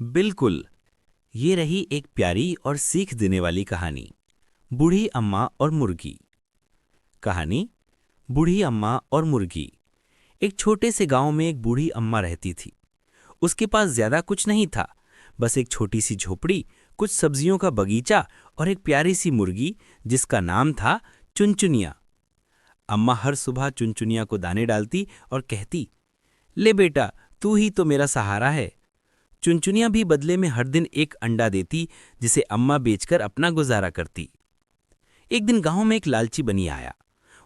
बिल्कुल। ये रही एक प्यारी और सीख देने वाली कहानी, बूढ़ी अम्मा और मुर्गी। कहानी, बूढ़ी अम्मा और मुर्गी। एक छोटे से गांव में एक बूढ़ी अम्मा रहती थी। उसके पास ज्यादा कुछ नहीं था, बस एक छोटी सी झोपड़ी, कुछ सब्जियों का बगीचा और एक प्यारी सी मुर्गी जिसका नाम था चुनचुनिया। अम्मा हर सुबह चुनचुनिया को दाने डालती और कहती, ले बेटा, तू ही तो मेरा सहारा है। चुनचुनिया भी बदले में हर दिन एक अंडा देती, जिसे अम्मा बेचकर अपना गुजारा करती। एक दिन गांव में एक लालची बनी आया।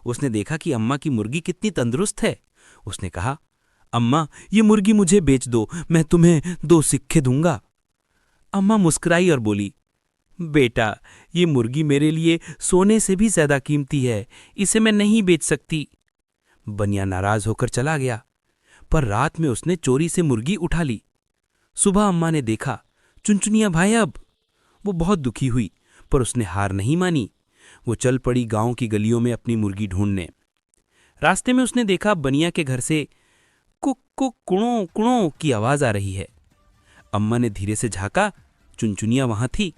उसने देखा कि अम्मा की मुर्गी कितनी तंदुरुस्त है। उसने कहा, अम्मा, ये मुर्गी मुझे बेच दो, मैं तुम्हें 2 सिक्के दूंगा। अम्मा मुस्कुराई और बोली, बेटा, ये मुर्गी मेरे लिए सोने से भी ज्यादा कीमती है, इसे मैं नहीं बेच सकती। बनिया नाराज होकर चला गया, पर रात में उसने चोरी से मुर्गी उठा ली। सुबह अम्मा ने देखा, चुनचुनिया गायब। वो बहुत दुखी हुई, पर उसने हार नहीं मानी। वो चल पड़ी गांव की गलियों में अपनी मुर्गी ढूंढने। रास्ते में उसने देखा बनिया के घर से कुक कुक कुणो कुणो की आवाज आ रही है। अम्मा ने धीरे से झांका, चुनचुनिया वहां थी।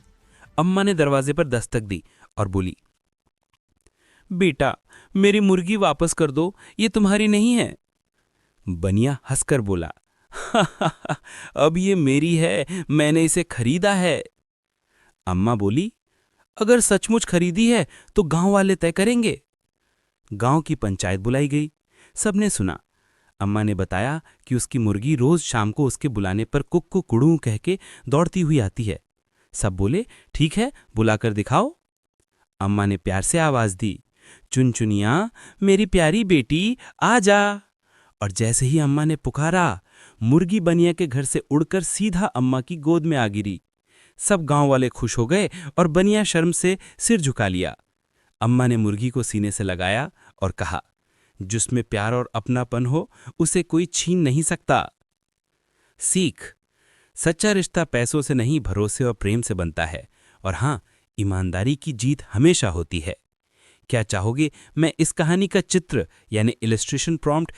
अम्मा ने दरवाजे पर दस्तक दी और बोली, बेटा, मेरी मुर्गी वापस कर दो, ये तुम्हारी नहीं है। बनिया हंसकर बोला, अब ये मेरी है, मैंने इसे खरीदा है। अम्मा बोली, अगर सचमुच खरीदी है तो गांव वाले तय करेंगे। गांव की पंचायत बुलाई गई। सबने सुना। अम्मा ने बताया कि उसकी मुर्गी रोज शाम को उसके बुलाने पर कुक्कू कुड़ू कह के दौड़ती हुई आती है। सब बोले, ठीक है, बुलाकर दिखाओ। अम्मा ने प्यार से आवाज दी, चुनचुनिया, मेरी प्यारी बेटी, आ जा। और जैसे ही अम्मा ने पुकारा, मुर्गी बनिया के घर से उड़कर सीधा अम्मा की गोद में आ गिरी। सब गांव वाले खुश हो गए और बनिया शर्म से सिर झुका लिया। अम्मा ने मुर्गी को सीने से लगाया और कहा, जिसमें प्यार और अपनापन हो, उसे कोई छीन नहीं सकता। सीख, सच्चा रिश्ता पैसों से नहीं, भरोसे और प्रेम से बनता है। और हाँ, ईमानदारी की जीत हमेशा होती है। क्या चाहोगे मैं इस कहानी का चित्र यानी इलस्ट्रेशन प्रॉम्प्ट